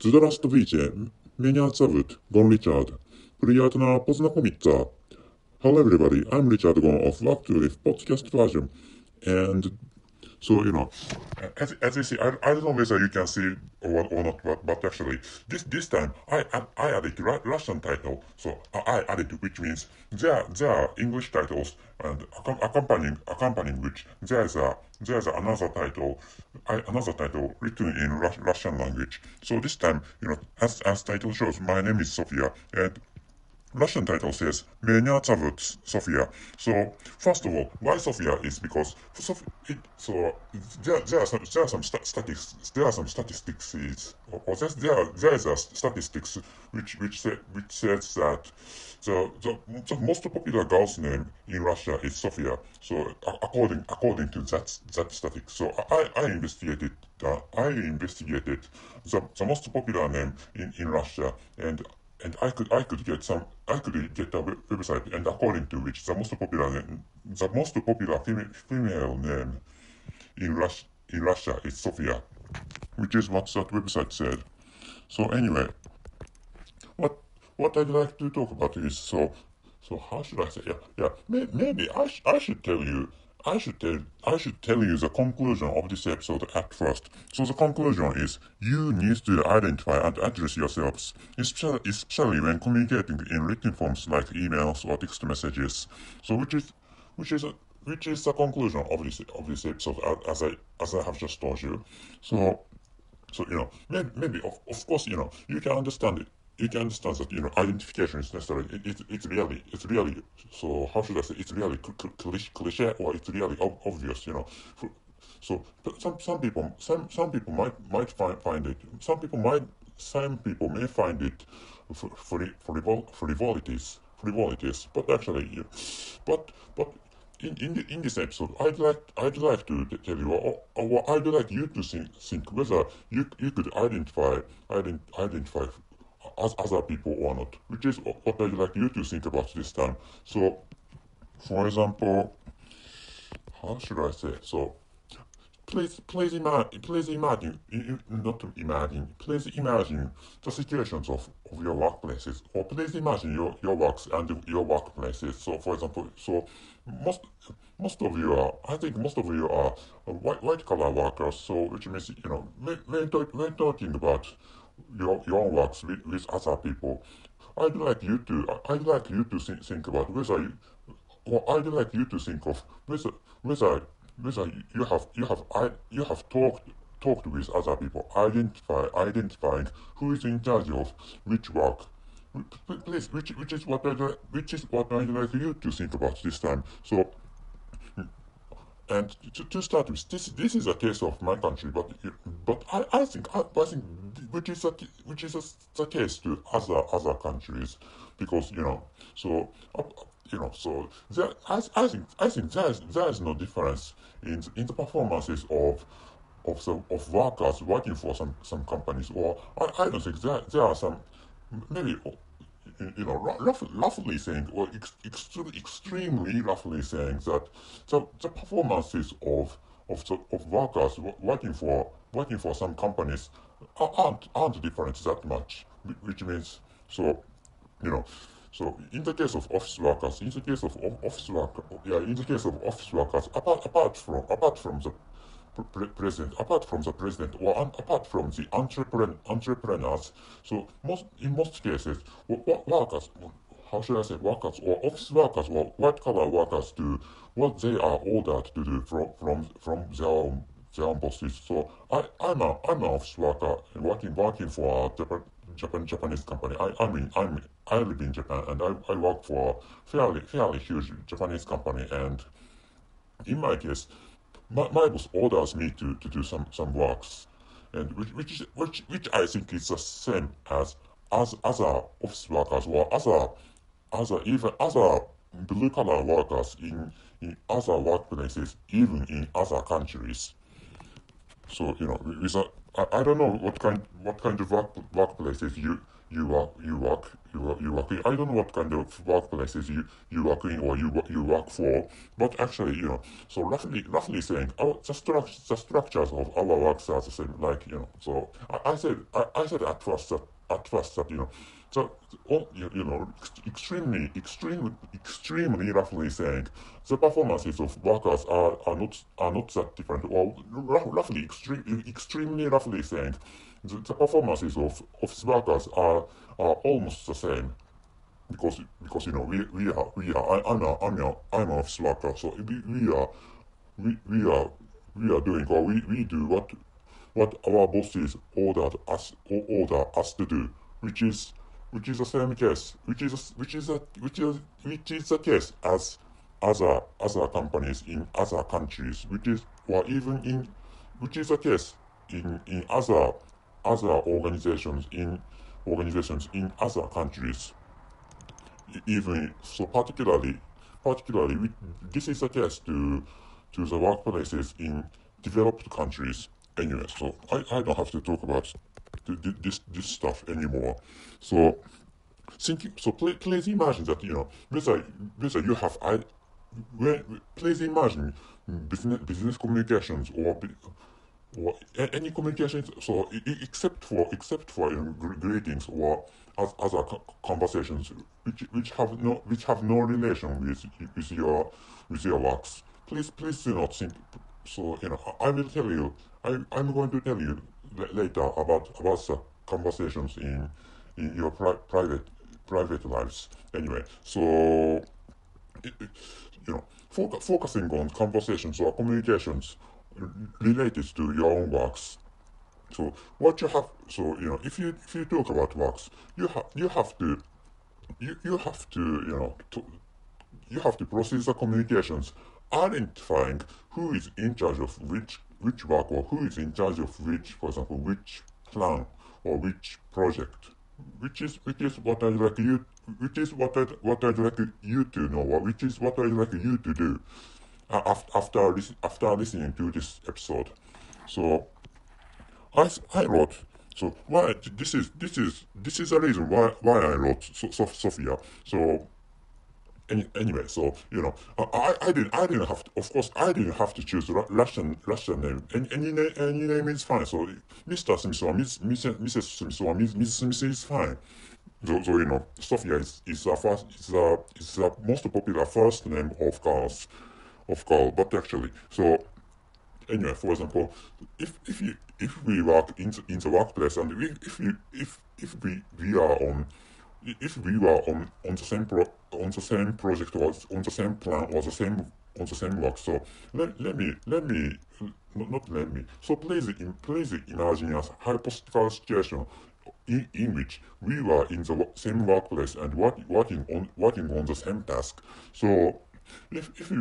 Здравствуйте, меня зовут Richard. Приятно познакомиться. Hello everybody, I'm Richard going of Walk to Live podcast version. And so, as you see, I don't know whether you can see or not, but actually, this time I added Russian title. So I added, which means there are English titles and accompanying which there's another title, another title written in Russian language. So this time, as title shows, my name is Sophia, and Russian title says Меня зовут, Sophia. So first of all, why Sophia is because there are some statistics or there is a statistics which says that the most popular girl's name in Russia is Sophia. So according to that statistics, so I investigated the most popular name in Russia, and I could get a website, and according to which the most popular female name in Russia is Sophia, which is what that website said. So anyway, what what I'd like to talk about is so how should I say, maybe I should tell you. I should tell you the conclusion of this episode at first. So the conclusion is you need to identify and address yourselves, especially when communicating in written forms like emails or text messages. So which is which is the conclusion of this episode, as I have just told you. So maybe of course, you can understand it. You can understand that, identification is necessary. It's really, so how should I say, it's really cliche, or it's really obvious, so some people might find it, some people may find it frivolities, but actually, but in this episode, I'd like to tell you, or I'd like you to think whether you could identify as other people or not, which is what I'd like you to think about this time. So, for example, how should I say? So, please imagine, not imagine, please imagine the situations of your workplaces, or please imagine your works and your workplaces. So, for example, so most I think most of you are white collar workers. So, which means, when talking about your works with other people, I'd like you to think about whether you, or I'd like you to think of whether you have talked with other people, identifying who is in charge of which work. Please, which is what I'd like you to think about this time. So, and to start with, this is a case of my country, but I think which is the case to other countries, because so so I think there is no difference in the performances of workers working for some companies, or I don't think there are some, maybe, roughly saying, or extremely roughly saying, that the performances of workers working for some companies aren't different that much, which means, so you know so in the case of office workers, in the case of office workers, apart from the president, or apart from the entrepreneurs, so in most cases, workers, how should I say, workers or office workers or white collar workers do what they are ordered to do from their own bosses. So I'm an office worker working for a Japanese company. I live in Japan, and I work for a fairly huge Japanese company, and in my case, my boss orders me to do some works, and which I think is the same as other office workers, or even other blue collar workers in other workplaces, even in other countries. So, with a, I don't know what kind of workplaces you work in. I don't know what kind of workplaces you work in or you work for, but actually, so roughly saying, the structures of our works are the same. Like, so I said at first that, so extremely roughly saying, the performances of workers are not that different. Or extremely roughly saying, the performances of workers are almost the same, because I'm an office worker, so we are doing, or we do what our bosses order us to do, which is the same case, which is the case as other companies in other countries, which is the case in other organizations in other countries. Even so, this is the case to the workplaces in developed countries. Anyway, so I don't have to talk about this stuff anymore. So please imagine that, whether you have please imagine business communications or any communications, so except for greetings or other conversations which have no relation with your works. Please do not think. So, I will tell you. I'm going to tell you later about the conversations in your private lives. Anyway, so focusing on conversations or communications related to your own works. So what you have, so if you talk about works, you have to you have to you have to process the communications, identifying who is in charge of which work, or who is in charge of which, for example, which plan or which project, which is what I'd like you what I'd like you to know, or which is what I'd like you to do after listening to this episode. So I wrote. So why this is the reason why I wrote Sophia. So anyway, so I didn't have to, of course I didn't have to choose Russian name. Any name is fine. So Mr. Smith or Mrs. Smith or Miss Smith is fine. So Sophia is the most popular first name of girls, but actually, so anyway, for example, if we work in the workplace, and if we are on, if we were on the same project, or on the same plan, or on the same work, so let me not let me so please imagine a hypothetical situation in which we were in the same workplace and working on the same task. So if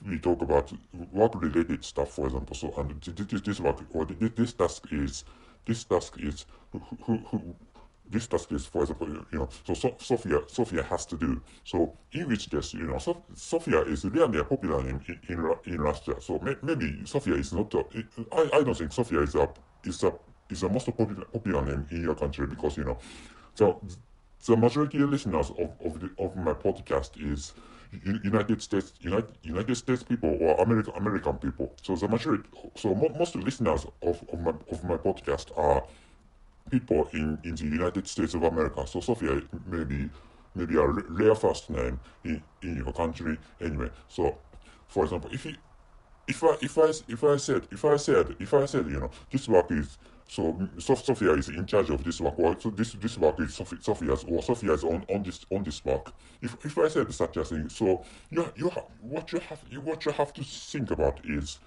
we talk about work related stuff, for example, so and this work, or this task is who this task is, for example, so Sophia has to do. So in which case, Sophia is really a popular name in Russia. So maybe Sophia is not. I don't think Sophia is the most popular name in your country, because the the majority of listeners of my podcast is United States people, or American people. So the majority, so most listeners of my podcast are people in the United States of America. So Sophia maybe a rare first name in your country. Anyway, so for example, if I said this work is, so Sophia is in charge of this work, or so this work is Sophia's, or Sophia is on this work. If I said such a thing, so what you have to think about is,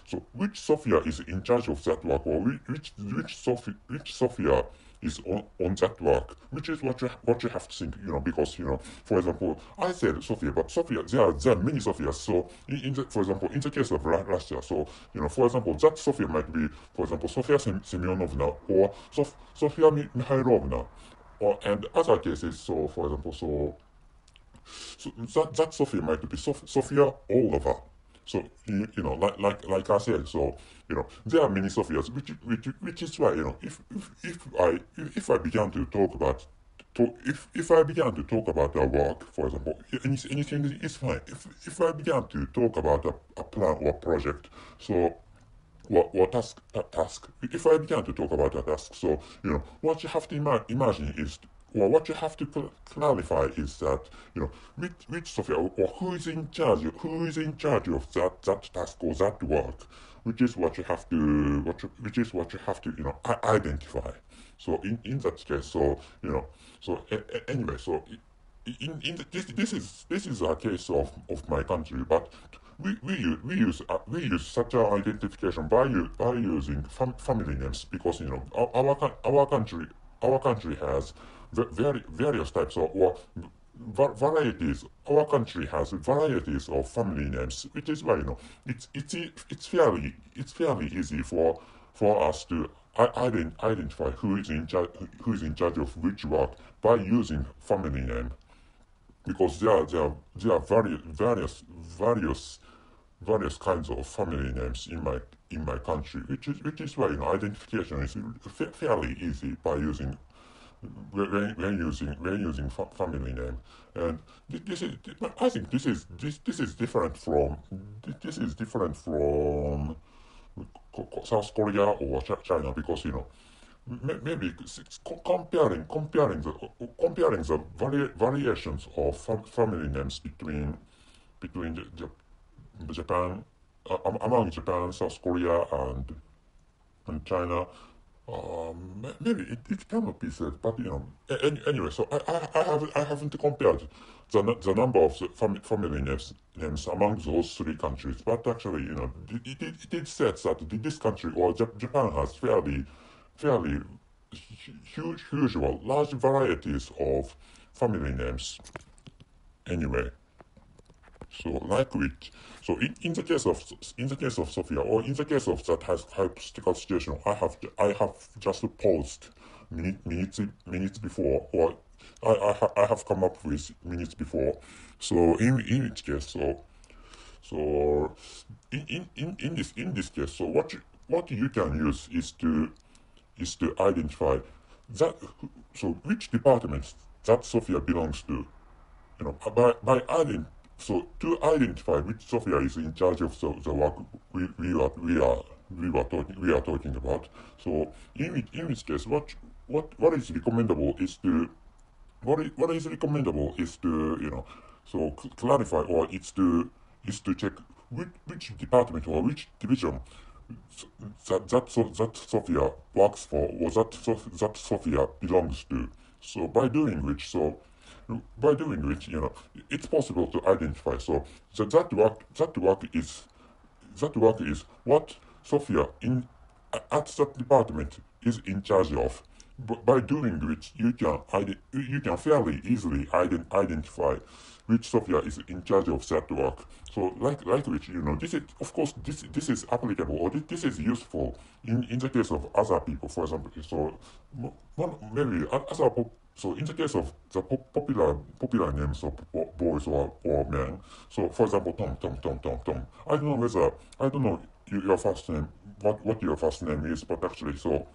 so which Sophia is in charge of that work, or which Sophia is on that work, which is what you have to think, because for example, I said Sophia, but Sophia, there are many Sophias. So for example, in the case of Russia, so for example, that Sophia might be, for example, Sofia Semyonovna, or Sofia Mikhailovna, or and other cases. So for example, so that Sophia might be Sophia Olova. So like I said, so there are many Sophias, which is why if I began to talk about if I began to talk about our work, for example, anything is fine. If I began to talk about a plan or project, so what task. If I began to talk about a task, so what you have to imagine is, well, what you have to clarify is that which Sophia or who is in charge of that task or that work, which is what you have to which is what you have to identify. So in that case, so so anyway, so this is a case of my country, but we use such an identification by using family names, because our country has various types of or varieties. Our country has varieties of family names, which is why it's fairly easy for us to identify who is in charge of which work by using family name, because there are various kinds of family names in my country, which is why identification is fairly easy by using when using family name. And this is, I think this is different from South Korea or China, because maybe comparing the variations of family names between Japan, among Japan, South Korea, and China. Maybe it cannot be said, but anyway. So I haven't compared the number of the family names among those three countries, but actually it says that this country or Japan has fairly usual large varieties of family names. Anyway. So like which, so in the case of Sophia, or in the case of that hypothetical situation, I have just paused minutes before, or I have come up with minutes before. So in each case, so in this case, so what you can use is to identify that, so which department that Sophia belongs to, by adding, so to identify which Sophia is in charge of the work we are talking about. So in which case, what is recommendable is to so clarify, or is to check which department or which division that Sophia works for, or that Sophia belongs to. So by doing which, it's possible to identify. So that work is what Sophia at that department is in charge of. By doing which, you can fairly easily identify which Sophia is in charge of that work. So like which, this is, of course, this is applicable, or this is useful in the case of other people, for example. So maybe other so in the case of the popular names of boys or men, so for example, Tom. I don't know your first name, what your first name is, but actually, so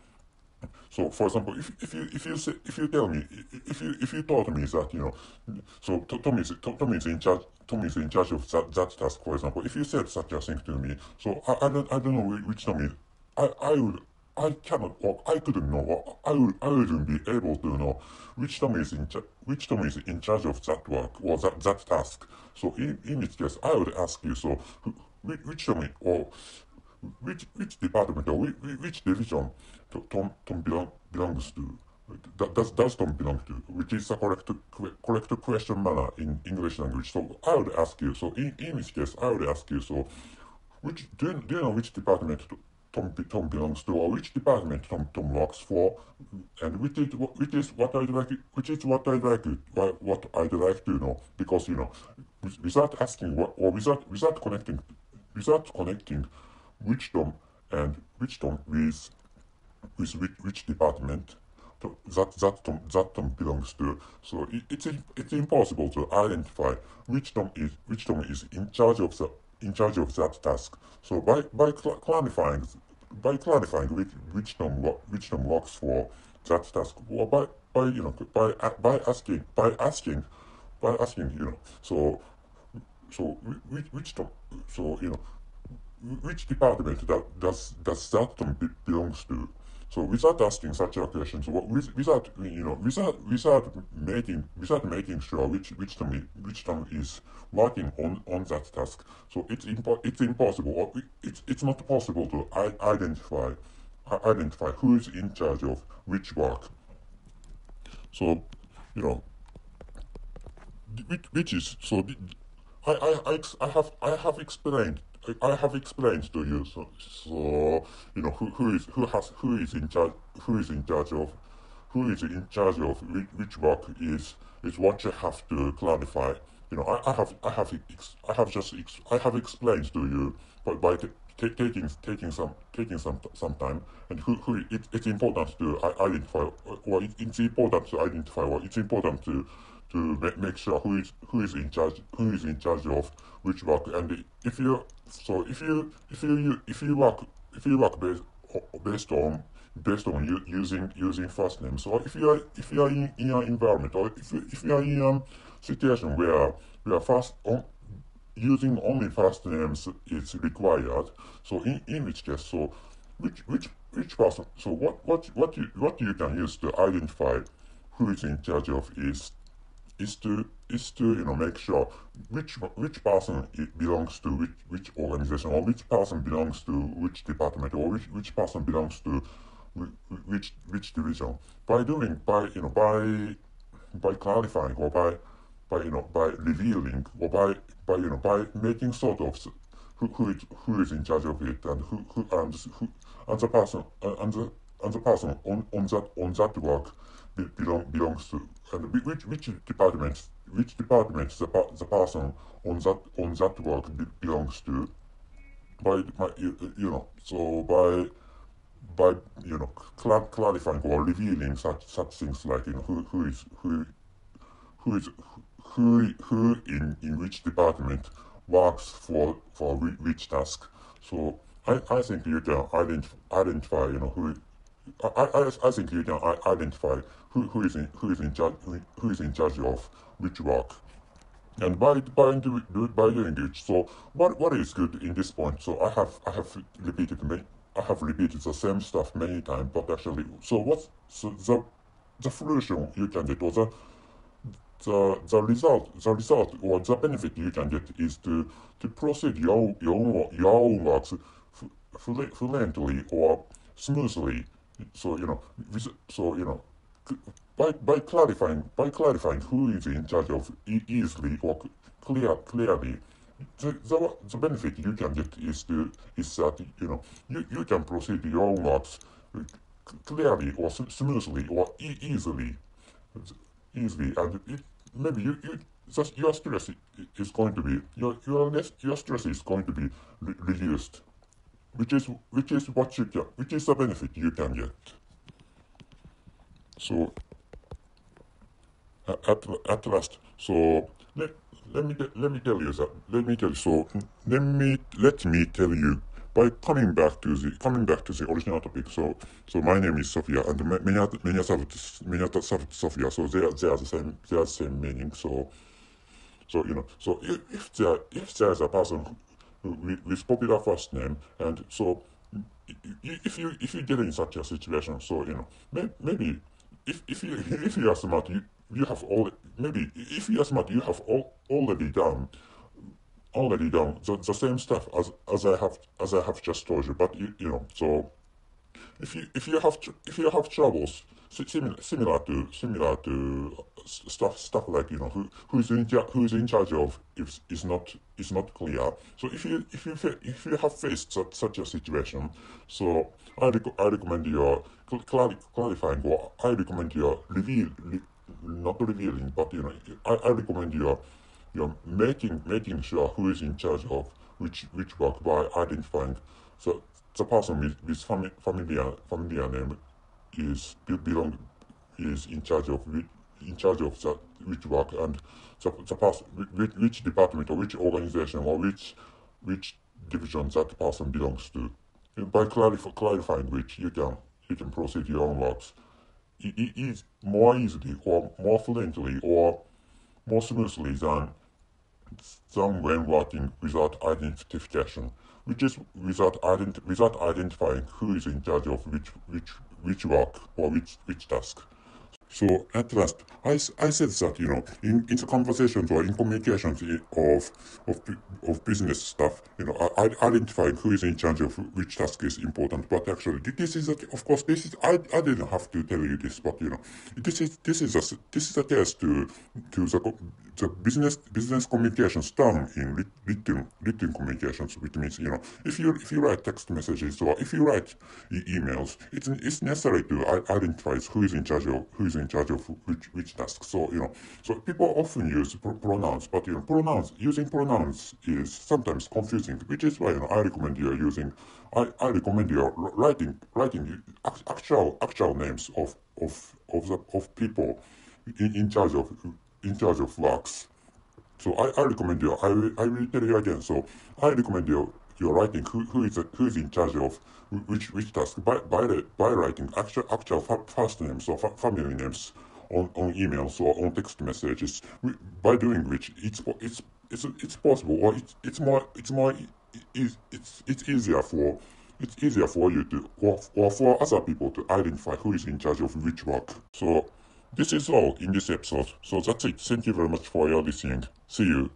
for example, if you tell me, if you told me that, so Tom is in charge of that task, for example. If you said such a thing to me, so I don't know which Tom is. I cannot, or I couldn't know, or I wouldn't be able to know which Tom is in charge of that work or that task. So in which case, I would ask you, so which Tom, or which department, or which division Tom belongs to? Does Tom belong to? Which is the correct question manner in English language. So I would ask you. So in which case, I would ask you. So do you know which department Tom belongs to, or which department Tom works for, and which is what I'd like to know, because without asking or without connecting which Tom and which Tom with which department that Tom belongs to. So it's impossible to identify which Tom is in charge of that task. So by clarifying which Tom works for that task, or by by asking, so which so which department does that term belongs to. So without asking such a question, so without making sure which term is working on that task, so it's impossible, or it's not possible to identify who is in charge of which work. So you know which is so I have explained to you, who is in charge, which work is what you have to clarify. I have explained to you, but by taking some time, and it's important to identify, or it's important to identify, or it's important to make sure who is in charge of which work. And if you work based on using first name. So if you are in an environment, or if you are in a situation where using only first names is required, so in which case, so which person, so what you can use to identify who is in charge of is to make sure which person belongs to which organization, or which person belongs to which department, or which person belongs to which division, by clarifying, or by revealing, or by making sort of who is in charge of it, and and the person on that work belongs to, and which department the person on that work belongs to, by so by clarifying or revealing such things, like who is who in which department works for which task. So I think you can identify, I think you can identify who is in charge of which work. And by doing it, so what is good in this point? So I have repeated the same stuff many times, but actually, so what's the solution you can get, or the result or the benefit you can get, is to proceed your own works fluently or smoothly. So by clarifying who is in charge of easily or clearly, the benefit you can get is that you can proceed your own works clearly or smoothly or easily, and maybe your stress is going to be your stress is going to be reduced, which is which is the benefit you can get. So at last, so let me tell you that let me tell you, by coming back to the original topic. So my name is Sophia, and Меня зовут Sophia. So they are the same meaning. So if there is a person with popular first name, and so if you get in such a situation, so maybe if you are smart, you have all maybe if you are smart, you have already done the same stuff as I have just told you. But so if you have troubles similar to stuff like who is in charge of is not clear. So if you have faced such a situation, so I recommend your clarifying, or I recommend your not revealing, but I recommend your making sure who is in charge of which work, by identifying the person with familiar name is in charge of that which work, and the person which department or which organization or which division that person belongs to. And by clarifying which, you can proceed your own works is more easily or more fluently or more smoothly than when writing without identification, which is without identifying who is in charge of which work or which task. So at last, I said that, in the conversations or in communications of business stuff, identifying who is in charge of which task is important. But actually, this is of course I didn't have to tell you this, but this is the case to the business communications done in written communications, which means if you write text messages or if you write emails, it's necessary to identify who is in charge of which task. So so people often use pronouns, but using pronouns is sometimes confusing, which is why I recommend you using I recommend you writing actual names of people in charge of works. So I recommend you. I will tell you again. So I recommend you're writing who is in charge of which task by writing actual first names or family names on emails or on text messages. By doing which it's possible, or it's easier for you to or for other people to identify who is in charge of which work. So this is all in this episode. So that's it. Thank you very much for your listening. See you.